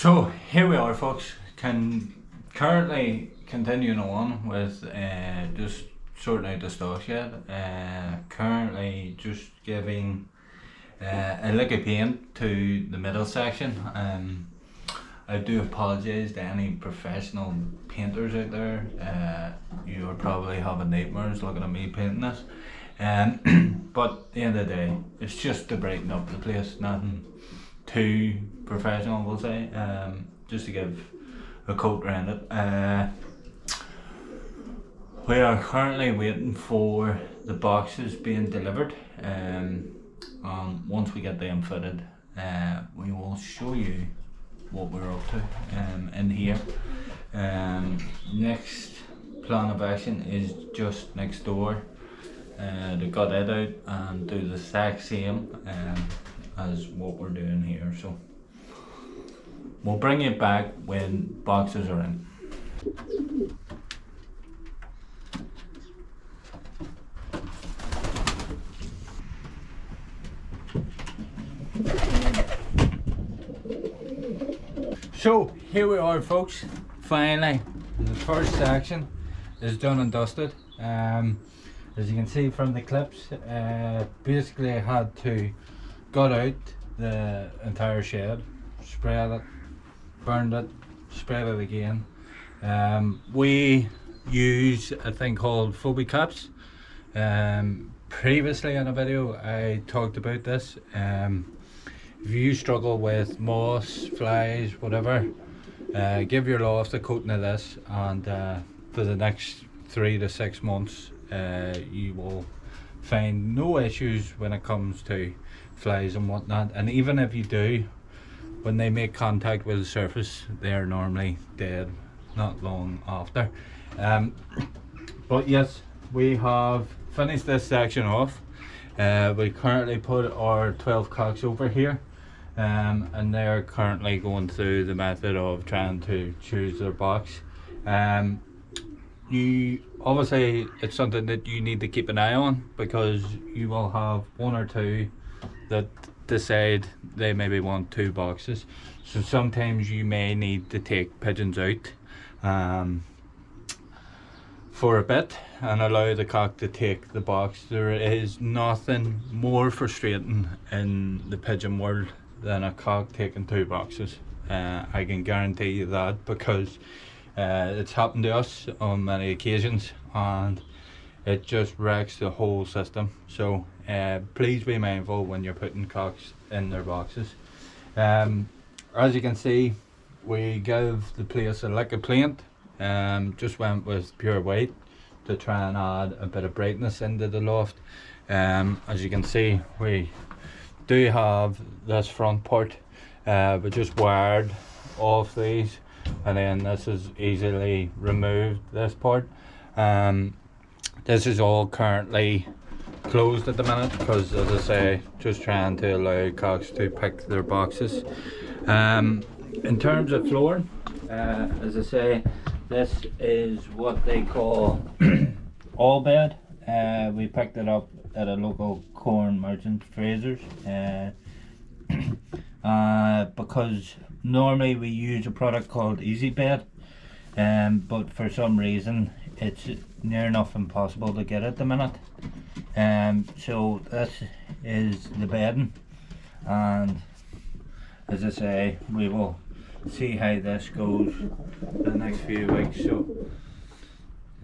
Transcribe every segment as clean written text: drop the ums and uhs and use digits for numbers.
So here we are, folks. Currently continuing on with just sorting out the stock shed. Currently just giving a lick of paint to the middle section. I do apologise to any professional painters out there. You are probably having nightmares looking at me painting this. But at the end of the day, it's just to brighten up the place. Nothing too professional, we'll say, just to give a coat around it. We are currently waiting for the boxes being delivered, and once we get them fitted, we will show you what we're up to in here. Next plan of action is just next door, to gut it out and do the exact same as what we're doing here. So we'll bring it back when boxes are in. So here we are, folks. Finally, the first section is done and dusted. As you can see from the clips, basically I had to gut out the entire shed, spread it, burned it, spread it again. We use a thing called phobia caps. Previously in a video I talked about this. If you struggle with moss, flies, whatever, give your loft a coating of this, and for the next 3 to 6 months you will find no issues when it comes to flies and whatnot. And even if you do, when they make contact with the surface, they are normally dead not long after. But yes, we have finished this section off. We currently put our 12 cocks over here, and they're currently going through the method of trying to choose their box. You obviously, it's something that you need to keep an eye on, because you will have 1 or 2 that decide they maybe want 2 boxes. So sometimes you may need to take pigeons out for a bit and allow the cock to take the box. There is nothing more frustrating in the pigeon world than a cock taking 2 boxes. I can guarantee you that, because it's happened to us on many occasions, and it just wrecks the whole system. So please be mindful when you're putting cocks in their boxes. As you can see, we give the place a lick of paint. Just went with pure white to try and add a bit of brightness into the loft. As you can see, we do have this front part, we just wired off these, and then this is easily removed, this part. This is all currently closed at the minute, because, as I say, just trying to allow cocks to pick their boxes. In terms of flooring, as I say, this is what they call all bed. We picked it up at a local corn merchant, Fraser's, because normally we use a product called Easy Bed, but for some reason it's near enough impossible to get at the minute. So this is the bedding, and as I say, we will see how this goes the next few weeks. So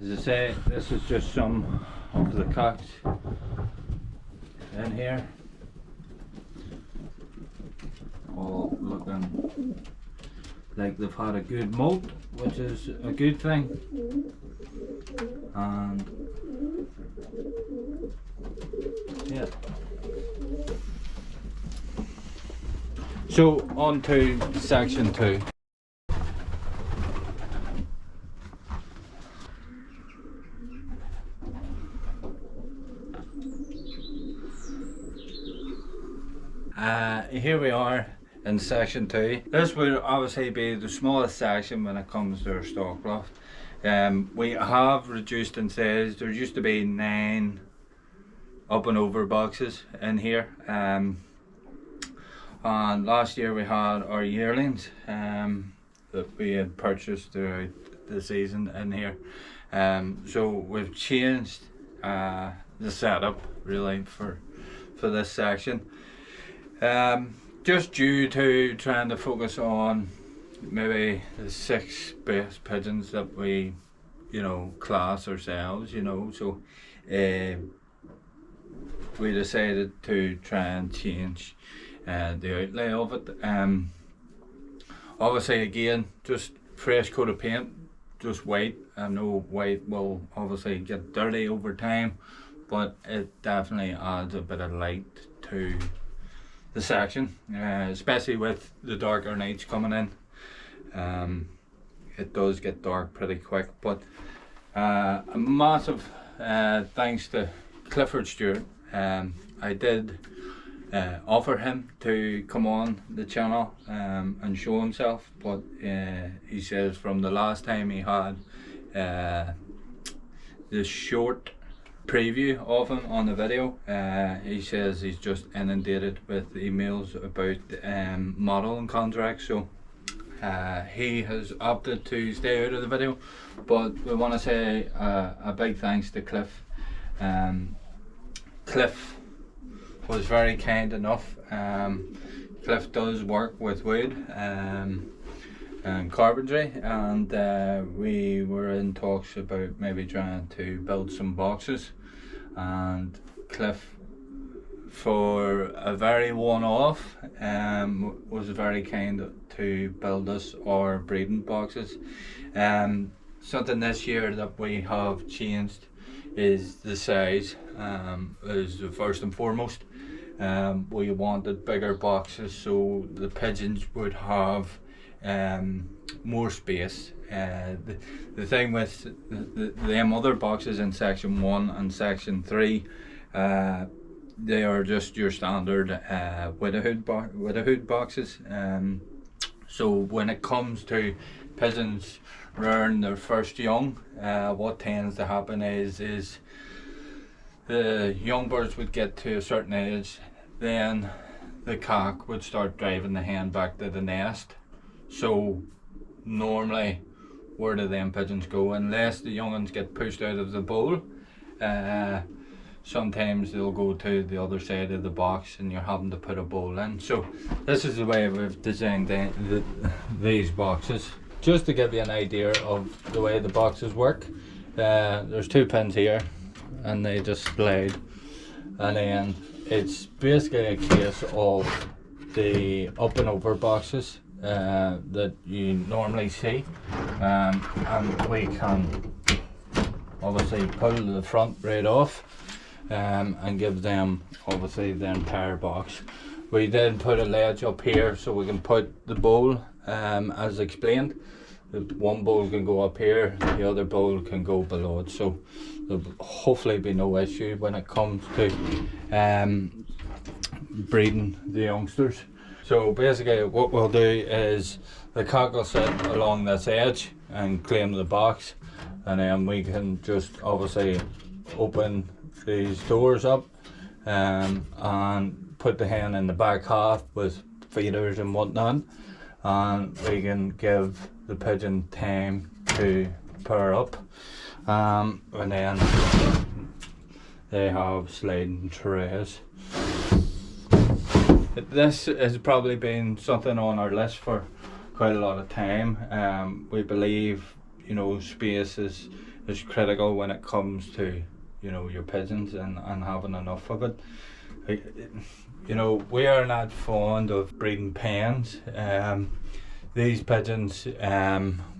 as I say, this is just some of the cocks in here, all looking like they've had a good molt, which is a good thing. And yeah, so on to section 2. Here we are in section 2. This will obviously be the smallest section when it comes to our stock loft. We have reduced in size. There used to be 9 up and over boxes in here. And last year we had our yearlings that we had purchased throughout the season in here. So we've changed the setup really for this section. Just due to trying to focus on maybe the 6 best pigeons that we, class ourselves, so we decided to try and change the outlay of it. Obviously again, just fresh coat of paint, just white. I know white will obviously get dirty over time, but it definitely adds a bit of light to the section, especially with the darker nights coming in. It does get dark pretty quick, but a massive thanks to Clifford Stewart. I did offer him to come on the channel and show himself, but he says from the last time he had the short preview of him on the video, he says he's just inundated with emails about modelling contracts, so he has opted to stay out of the video. But we want to say a big thanks to Cliff. Cliff was very kind enough. Cliff does work with wood and carpentry, and we were in talks about maybe trying to build some boxes, and Cliff, for a very one-off, was very kind to build us our breeding boxes. Something this year that we have changed is the size. Is first and foremost. We wanted bigger boxes so the pigeons would have more space. The thing with them other boxes in section 1 and section 3, they are just your standard with a hood boxes. So when it comes to pigeons rearing their first young, what tends to happen is the young birds would get to a certain age, then the cock would start driving the hen back to the nest. So normally, where do them pigeons go? Unless the young ones get pushed out of the bowl, sometimes they'll go to the other side of the box and you're having to put a bowl in. So this is the way we've designed these boxes. Just to give you an idea of the way the boxes work, there's 2 pins here and they just slide, and then it's basically a case of the up and over boxes that you normally see, and we can obviously pull the front right off and give them obviously the entire box. We then put a ledge up here so we can put the bowl, as explained. The one bowl can go up here, the other bowl can go below it, so there'll hopefully be no issue when it comes to breeding the youngsters. So basically what we'll do is the cock will sit along this edge and claim the box, and then we can just obviously open these doors up and put the hen in the back half with feeders and whatnot, and we can give the pigeon time to pair up, and then they have sliding trays. This has probably been something on our list for quite a lot of time. We believe space is critical when it comes to your pigeons and having enough of it. We are not fond of breeding pens. These pigeons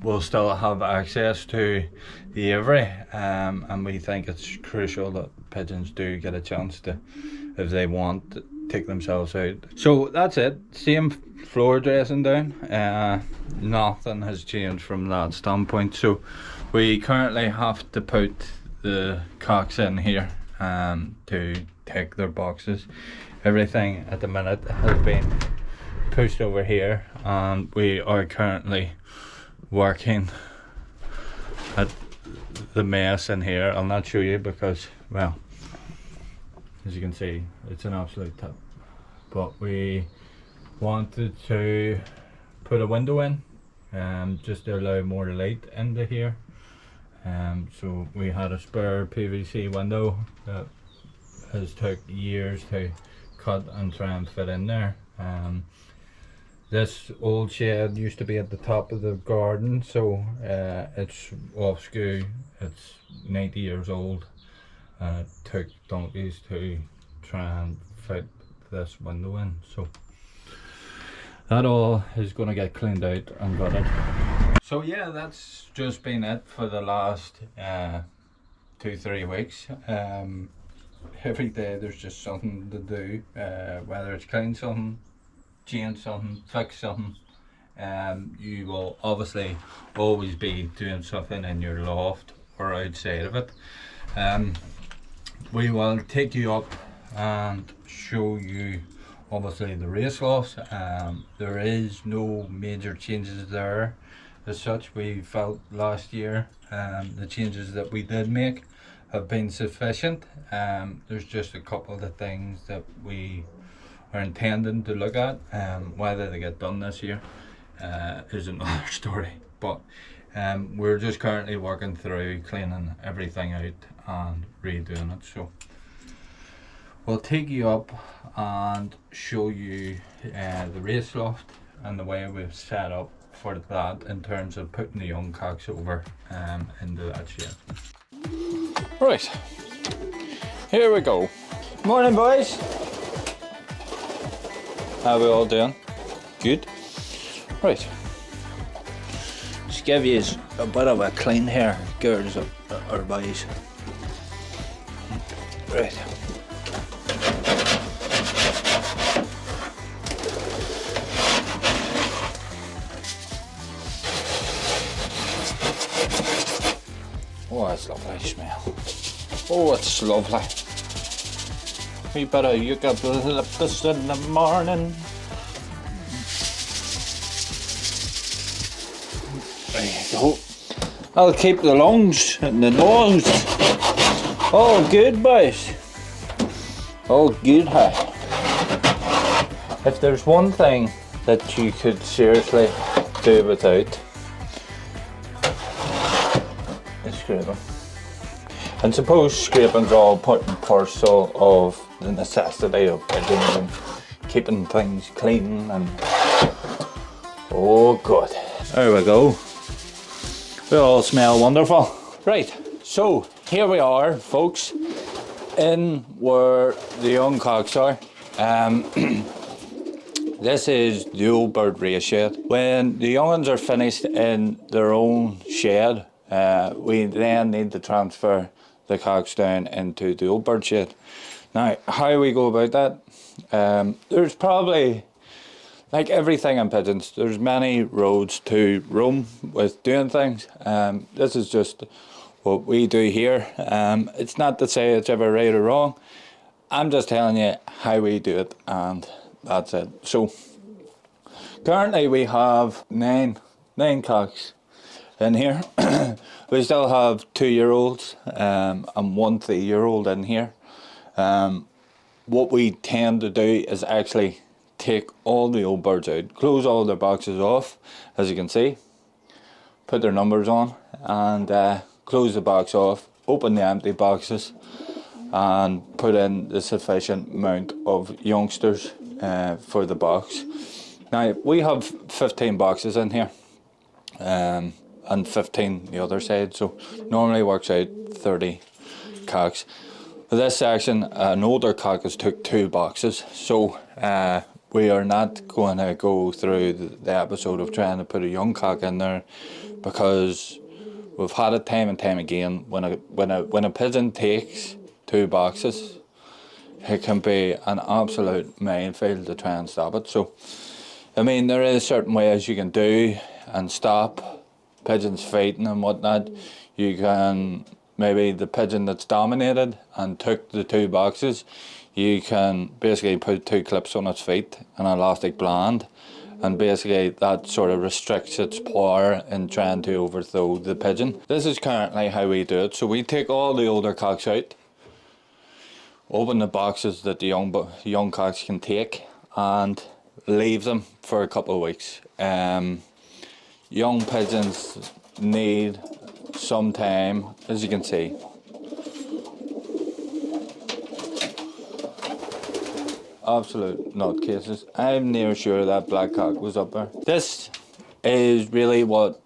will still have access to the aviary, and we think it's crucial that pigeons do get a chance to, if they want, take themselves out. So that's it, same floor dressing down, nothing has changed from that standpoint. So we currently have to put the cocks in here to take their boxes. Everything at the minute has been pushed over here, and we are currently working at the mess in here. I'll not show you because, well, as you can see, it's an absolute tip, but we wanted to put a window in, just to allow more light into here. So we had a spare PVC window that has took years to cut and try and fit in there. This old shed used to be at the top of the garden, so it's off skew. It's 90 years old, and it took donkeys to try and fit this window in. So that all is going to get cleaned out and gutted. So yeah, that's just been it for the last 2-3 weeks. Every day there's just something to do, whether it's clean something, change something, fix something. You will obviously always be doing something in your loft or outside of it. We will take you up and show you obviously the race lofts. There is no major changes there as such. We felt last year the changes that we did make have been sufficient. There's just a couple of the things that we are intending to look at. Whether they get done this year is another story, but we're just currently working through cleaning everything out and redoing it. So we'll take you up and show you the race loft and the way we've set up for that in terms of putting the young cocks over into that shed. Right, here we go. Morning, boys. How are we all doing? Good? Right. Just give you a bit of a clean here, girls or boys. Right. Oh, that's lovely smell. Oh, it's lovely. We better eucalyptus in the morning. There you go. I'll keep the lungs and the nose. All good, boys. All good, hey. If there's one thing that you could seriously do without, it's scraping. And suppose scraping's all part and parcel of the necessity of pigeons and keeping things clean and oh god. There we go. They all smell wonderful. Right, so here we are, folks, in where the young cocks are. This is the old bird race shed. When the young ones are finished in their own shed, we then need to transfer the cocks down into the old bird shed. Now, how we go about that? There's probably, like everything in pigeons, there's many roads to Rome with doing things. This is just what we do here. It's not to say it's ever right or wrong. I'm just telling you how we do it, and that's it. So, currently we have nine cocks in here. We still have 2-year-olds and 1 3-year-old in here. What we tend to do is actually take all the old birds out, close all their boxes off, as you can see, put their numbers on, and close the box off, open the empty boxes, and put in the sufficient amount of youngsters for the box. Now, we have 15 boxes in here. And 15 the other side, so normally works out 30 cocks. For this section, an older cock has took 2 boxes, so we are not going to go through the episode of trying to put a young cock in there, because we've had it time and time again. When a pigeon takes 2 boxes, it can be an absolute minefield to try and stop it. So, I mean, there is certain ways you can do and stop pigeons fighting and whatnot. You can, maybe the pigeon that's dominated and took the 2 boxes, you can basically put 2 clips on its feet and an elastic band, and basically that sort of restricts its power in trying to overthrow the pigeon. This is currently how we do it. So we take all the older cocks out, open the boxes that the young cocks can take, and leave them for a couple of weeks. Young pigeons need some time, as you can see. Absolute nutcases. I'm near sure that black cock was up there. This is really what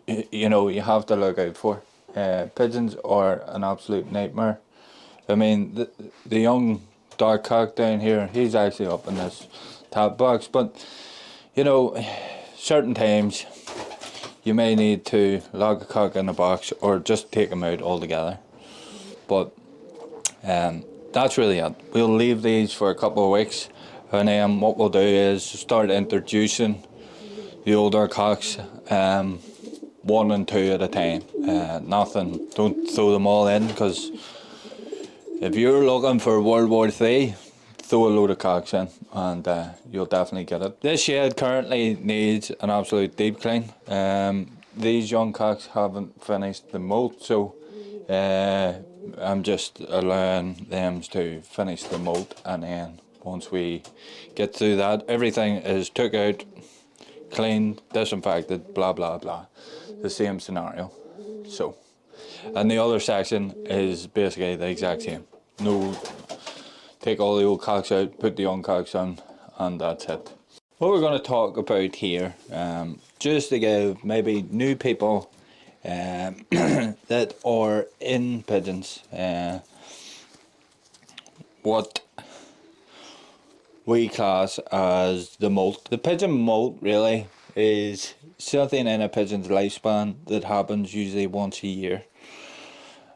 you have to look out for. Pigeons are an absolute nightmare. I mean, the young dark cock down here, he's actually up in this top box, but certain times you may need to lock a cock in a box or just take him out altogether. But that's really it. We'll leave these for a couple of weeks, and then what we'll do is start introducing the older cocks, 1 and 2 at a time. Nothing, don't throw them all in, because if you're looking for World War III, throw a load of cocks in and you'll definitely get it. This shed currently needs an absolute deep clean. These young cocks haven't finished the molt, so I'm just allowing them to finish the molt, and then once we get through that, everything is took out, cleaned, disinfected, blah blah blah. The same scenario. So, and the other section is basically the exact same. No, take all the old cocks out, put the young cocks on, and that's it. What we're going to talk about here, just to give maybe new people that are in pigeons, what we class as the molt. The pigeon molt really is something in a pigeon's lifespan that happens usually once a year,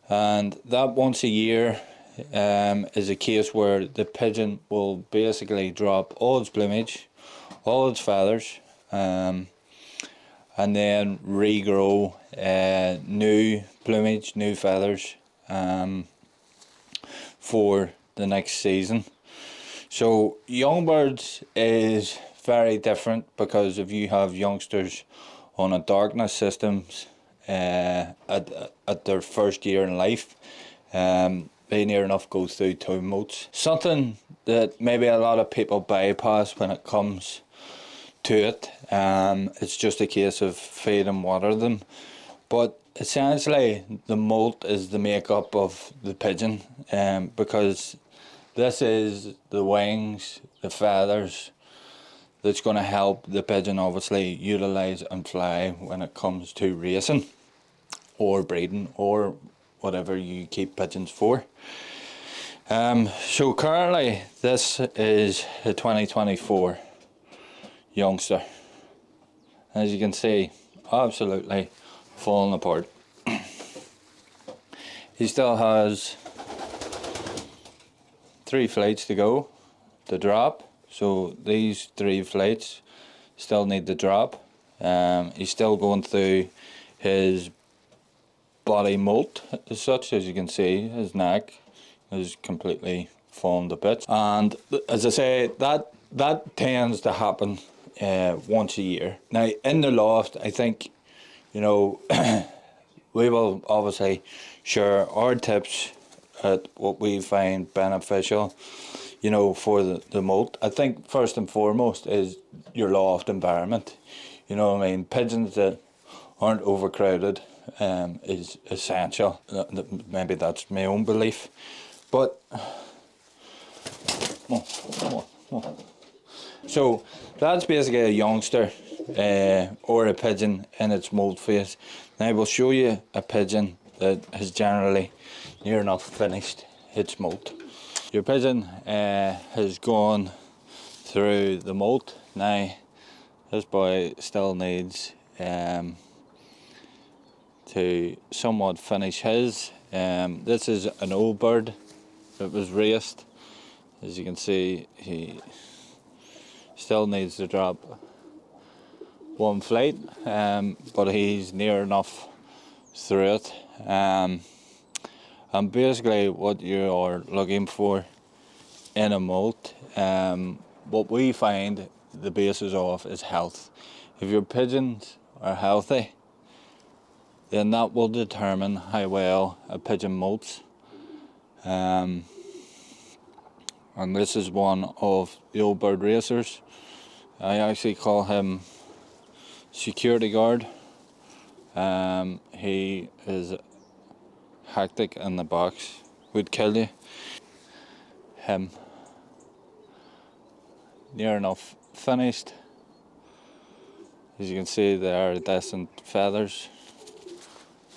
and that once a year is a case where the pigeon will basically drop all its plumage, all its feathers, and then regrow new plumage, new feathers for the next season. So young birds is very different, because if you have youngsters on a darkness systems at their first year in life, they near enough go through 2 molts. Something that maybe a lot of people bypass when it comes to it. It's just a case of feed and water them, but essentially the molt is the makeup of the pigeon, because this is the wings, the feathers, that's going to help the pigeon obviously utilize and fly when it comes to racing or breeding or whatever you keep pigeons for. So currently this is a 2024 youngster. As you can see, absolutely falling apart. He still has 3 flights to go to drop, so these 3 flights still need to drop. He's still going through his body molt as such. As you can see, his neck is completely fallen to bits, and as I say, that tends to happen once a year. Now in the loft, I think we will obviously share our tips at what we find beneficial for the molt. I think first and foremost is your loft environment. Pigeons that aren't overcrowded is essential. Maybe that's my own belief, but so that's basically a youngster or a pigeon in its molt phase. Now I will show you a pigeon that has generally near enough finished its molt. Your pigeon has gone through the molt. Now this boy still needs to somewhat finish his. This is an old bird that was raced. As you can see, he still needs to drop 1 flight, but he's near enough through it. And basically what you are looking for in a molt, what we find the basis of is health. If your pigeons are healthy, then that will determine how well a pigeon molts. And this is one of the old bird racers. I actually call him security guard. He is hectic in the box, would kill you. Him near enough finished. As you can see, there are decent feathers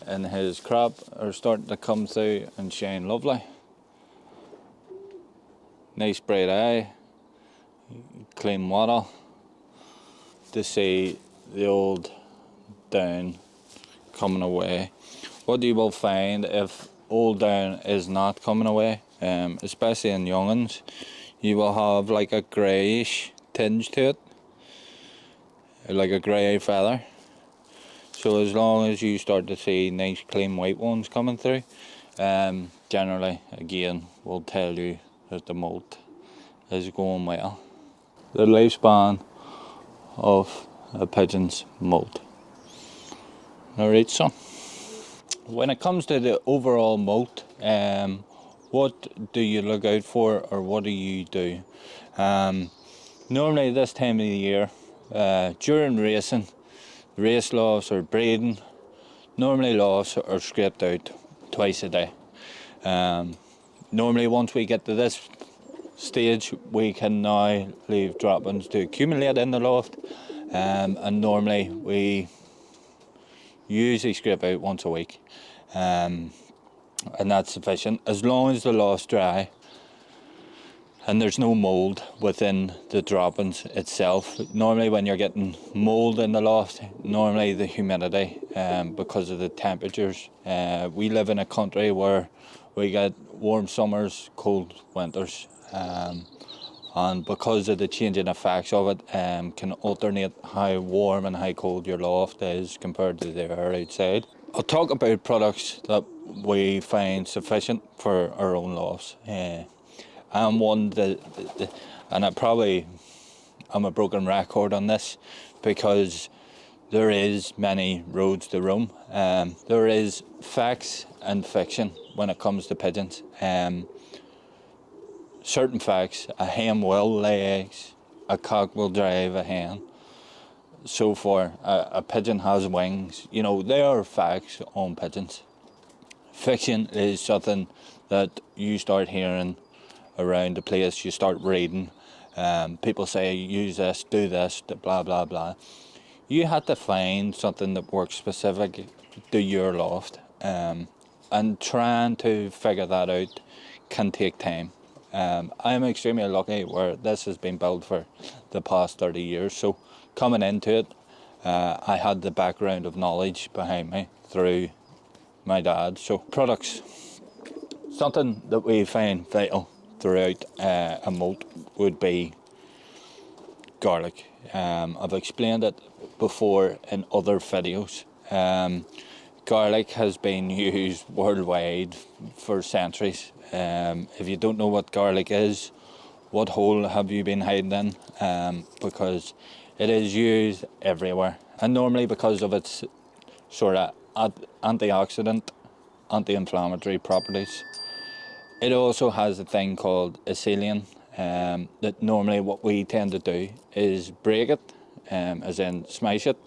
in his crop are starting to come through and shine lovely. Nice bright eye, clean water. To see the old down coming away. What you will find if old down is not coming away, especially in young'uns, you will have like a greyish tinge to it, like a grey feather. So as long as you start to see nice clean white ones coming through, generally again will tell you that the molt is going well. The lifespan of a pigeon's molt. Alright, so when it comes to the overall molt, what do you look out for, or what do you do? Normally this time of the year, during racing, race lofts or breeding, normally lofts are scraped out twice a day. Normally once we get to this stage, we can now leave droppings to accumulate in the loft, and normally we usually scrape out once a week, and that's sufficient as long as the loft's dry and there's no mould within the droppings itself. Normally when you're getting mould in the loft, normally the humidity, because of the temperatures. We live in a country where we get warm summers, cold winters, and because of the changing effects of it, can alternate how warm and how cold your loft is compared to the air outside. I'll talk about products that we find sufficient for our own lofts. I'm one that, and I'm a broken record on this, because there is many roads to Rome. There is facts and fiction when it comes to pigeons. Certain facts: a hen will lay eggs, a cock will drive a hen. So far, a pigeon has wings. You know, there are facts on pigeons. Fiction is something that you start hearing around the place, you start reading. People say use this, do this, blah blah blah. You have to find something that works specific to your loft, and trying to figure that out can take time. I'm extremely lucky where this has been built for the past 30 years, so coming into it, I had the background of knowledge behind me through my dad. So products, something that we find vital throughout a molt would be garlic. I've explained it before in other videos. Garlic has been used worldwide for centuries. If you don't know what garlic is, what hole have you been hiding in? Because it is used everywhere, and normally because of its sort of antioxidant, anti-inflammatory properties. It also has a thing called acetylene, that normally what we tend to do is break it, as in smash it,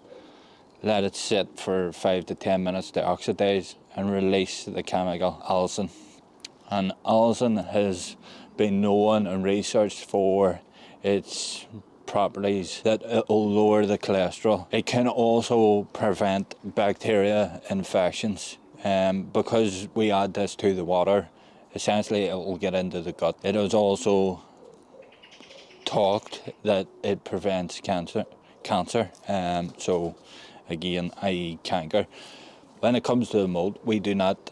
let it sit for 5 to 10 minutes to oxidize and release the chemical allicin. And allicin has been known and researched for its properties that it will lower the cholesterol. It can also prevent bacteria infections, because we add this to the water. Essentially, it will get into the gut. It is also talked that it prevents cancer. So again, i.e. canker. When it comes to the molt, we do not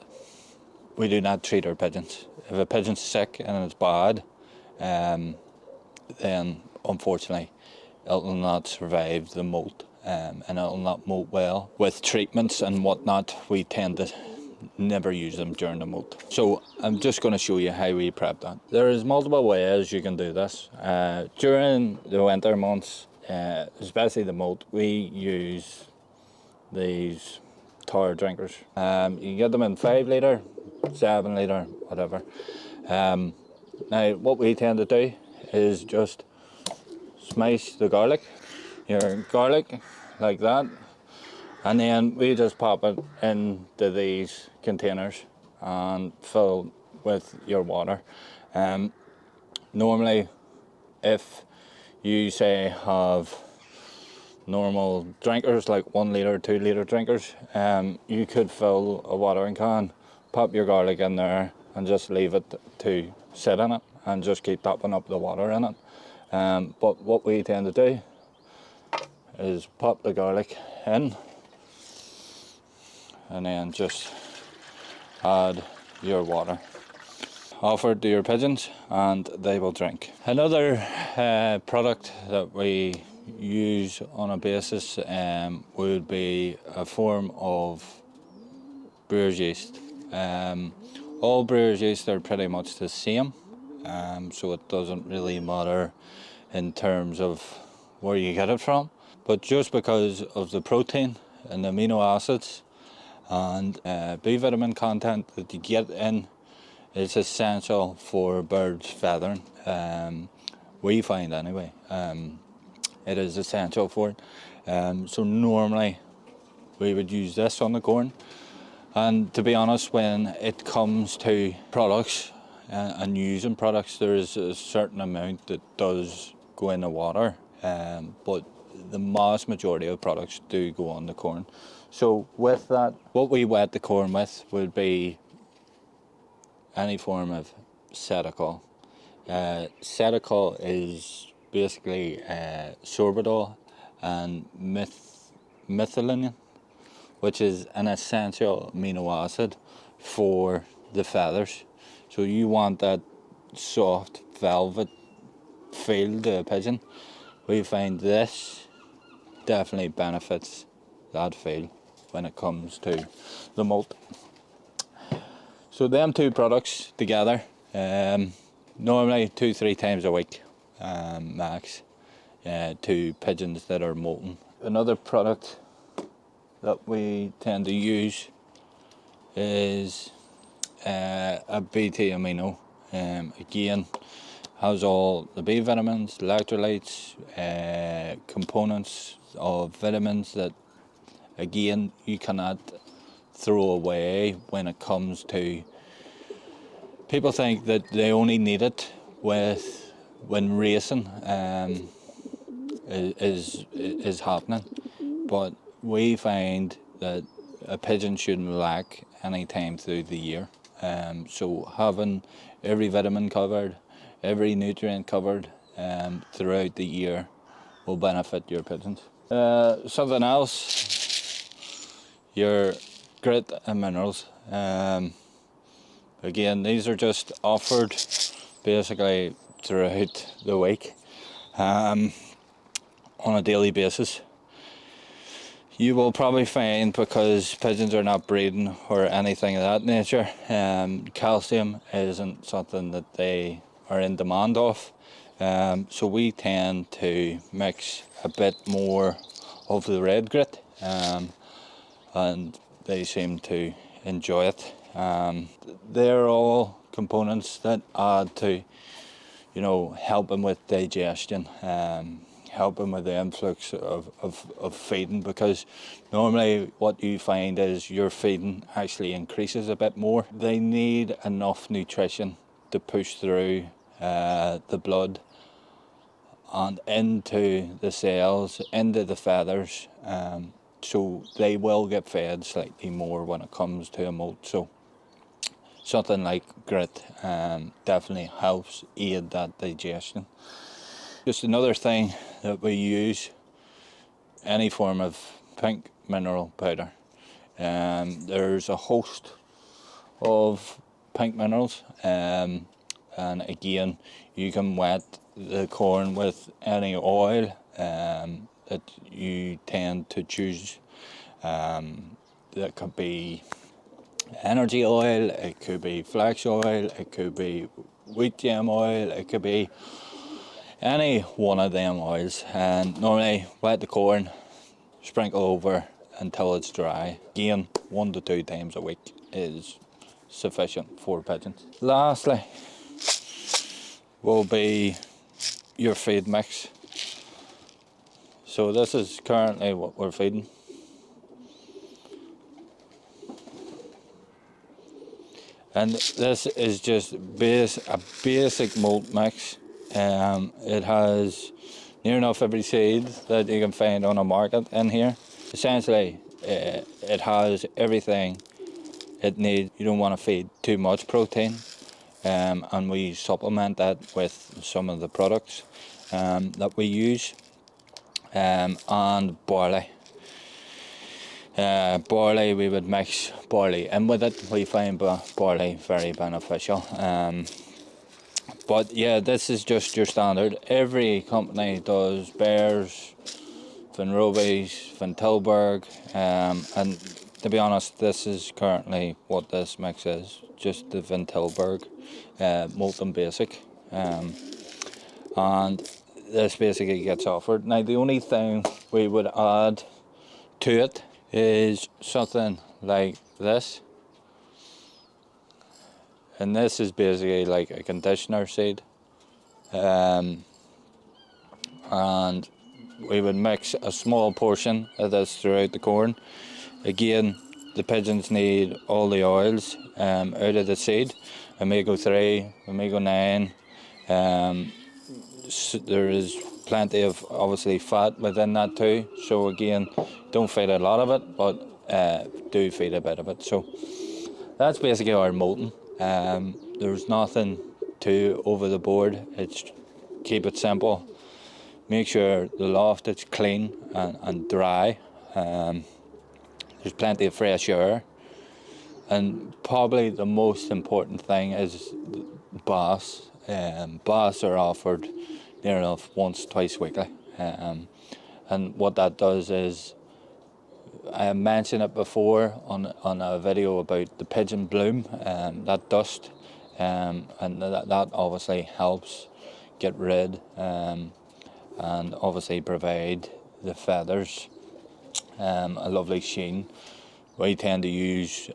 treat our pigeons. If a pigeon's sick and it's bad, then unfortunately it will not survive the molt, and it will not molt well. With treatments and whatnot, we tend to never use them during the molt. So I'm just going to show you how we prep that. There is multiple ways you can do this. During the winter months, especially the molt, we use these tower drinkers. You can get them in 5 litre, 7 litre, whatever. Now what we tend to do is just smash the garlic, your garlic like that, and then we just pop it into these containers and fill with your water. Normally, if you say have normal drinkers like 1 litre, 2 litre drinkers, you could fill a watering can, pop your garlic in there and just leave it to sit in it and just keep topping up the water in it. But what we tend to do is pop the garlic in and then just add your water. Offer it to your pigeons and they will drink. Another product that we use on a basis would be a form of brewer's yeast. All brewer's yeast are pretty much the same, so it doesn't really matter in terms of where you get it from. But just because of the protein and the amino acids and B vitamin content that you get in, it's essential for birds feathering. We find anyway, it is essential for it. So normally we would use this on the corn. And to be honest, when it comes to products and using products, there is a certain amount that does go in the water, but the mass majority of products do go on the corn. So with that, what we wet the corn with would be any form of cetical. Cetical is basically sorbitol and methylene, which is an essential amino acid for the feathers. So you want that soft velvet feel to a pigeon. We find this definitely benefits that feel when it comes to the molt. So them two products together, normally 2-3 times a week max, to pigeons that are molting. Another product that we tend to use is a BT amino. Again, has all the B vitamins, electrolytes, components of vitamins that again you cannot throw away when it comes to. People think that they only need it when racing is happening, but we find that a pigeon shouldn't lack any time through the year. So having every vitamin covered, every nutrient covered throughout the year will benefit your pigeons. Something else, your grit and minerals. Again, these are just offered basically throughout the week on a daily basis. You will probably find, because pigeons are not breeding or anything of that nature, calcium isn't something that they are in demand of. So we tend to mix a bit more of the red grit, and they seem to enjoy it. They're all components that add to, helping with digestion, helping with the influx of feeding, because normally what you find is your feeding actually increases a bit more. They need enough nutrition to push through the blood and into the cells, into the feathers, so they will get fed slightly more when it comes to a molt. So something like grit definitely helps aid that digestion. Just another thing that we use, any form of pink mineral powder. There's a host of pink minerals, and again, you can wet the corn with any oil that you tend to choose. That could be energy oil, it could be flax oil, it could be wheat germ oil, it could be any one of them oils. And normally wet the corn, sprinkle over until it's dry. Again, 1 to 2 times a week is sufficient for pigeons. Lastly will be your feed mix. So this is currently what we're feeding. And this is just a basic Moult mix. It has near enough every seed that you can find on a market in here. Essentially, it has everything it needs. You don't want to feed too much protein, and we supplement that with some of the products that we use, and barley. Barley, we would mix barley in with it. We find barley very beneficial. But yeah, this is just your standard. Every company does Bears, Van Roby's, Van Tilburg, and to be honest, this is currently what this mix is. Just the Van Tilburg, Molting Basic. And this basically gets offered. Now the only thing we would add to it is something like this, and this is basically like a conditioner seed, and we would mix a small portion of this throughout the corn. Again, the pigeons need all the oils out of the seed, omega-3, omega-9. There is plenty of obviously fat within that too, so again, don't feed a lot of it, but do feed a bit of it. So that's basically our molting. There's nothing too over the board. It's keep it simple, make sure the loft is clean and dry. There's plenty of fresh air, and probably the most important thing is baths. Baths are offered near enough once, twice weekly. And what that does is, I mentioned it before on a video about the pigeon bloom, that dust, and that obviously helps get rid and obviously provide the feathers a lovely sheen. We tend to use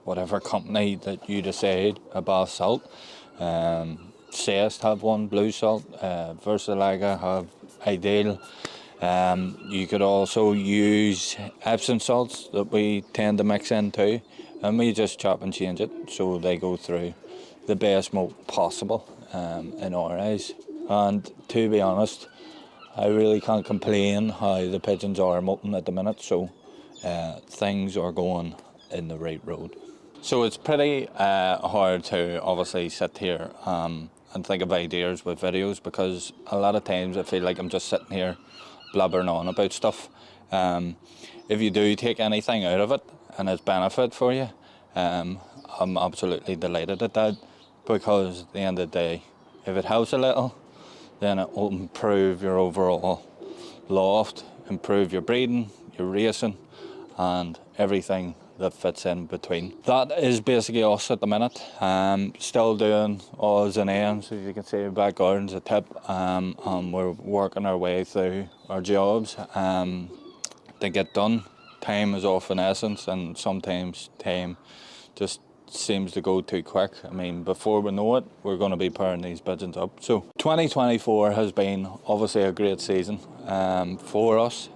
whatever company that you decide, a bath salt. Zest have one, blue salt, Versalaga have Ideal. You could also use Epsom salts that we tend to mix in too, and we just chop and change it so they go through the best molt possible in our eyes. And to be honest, I really can't complain how the pigeons are molting at the minute, so things are going in the right road. So it's pretty hard to obviously sit here and think of ideas with videos, because a lot of times I feel like I'm just sitting here blabbering on about stuff. If you do take anything out of it and it's benefit for you, I'm absolutely delighted at that, because at the end of the day, if it helps a little, then it will improve your overall loft, improve your breeding, your racing, and everything that fits in between. That is basically us at the minute. Still doing odds and ends, as you can see, back garden's a tip, and we're working our way through our jobs to get done. Time is of an essence, and sometimes time just seems to go too quick. I mean, before we know it, we're going to be pairing these pigeons up. So 2024 has been obviously a great season for us.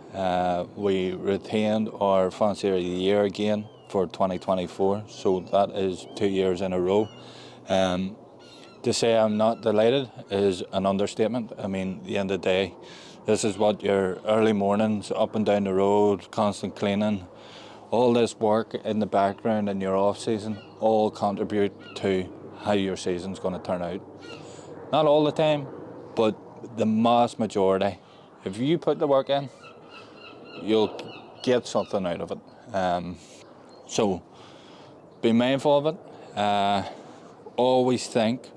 We retained our Fancier of the Year again for 2024, so that is 2 years in a row. To say I'm not delighted is an understatement. I mean, at the end of the day, this is what your early mornings up and down the road, constant cleaning, all this work in the background in your off season all contribute to how your season's going to turn out. Not all the time, but the mass majority. If you put the work in, you'll get something out of it. So be mindful of it. Always think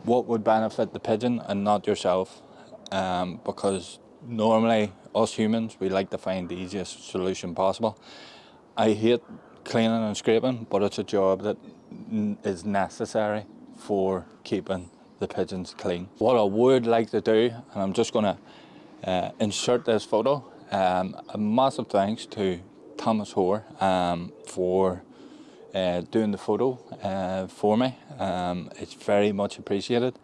what would benefit the pigeon and not yourself, because normally us humans, we like to find the easiest solution possible. I hate cleaning and scraping, but it's a job that is necessary for keeping the pigeons clean. What I would like to do, and I'm just going to insert this photo, a massive thanks to Thomas Hoare for doing the photo for me. It's very much appreciated.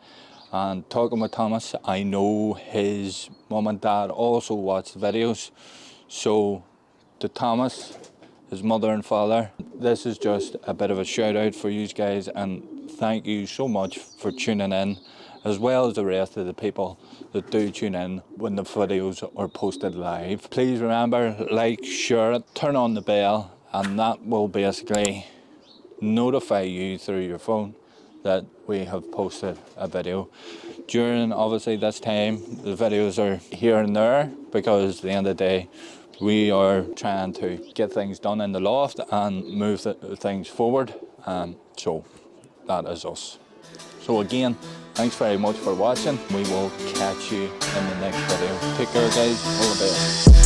And talking with Thomas, I know his mum and dad also watch the videos. So to Thomas, his mother and father, this is just a bit of a shout out for you guys, and thank you so much for tuning in, as well as the rest of the people that do tune in when the videos are posted live. Please remember, like, share it, turn on the bell, and that will basically notify you through your phone that we have posted a video. During obviously this time, the videos are here and there because at the end of the day, we are trying to get things done in the loft and move things forward. So that is us. So again, thanks very much for watching. We will catch you in the next video. Take care guys, all the best.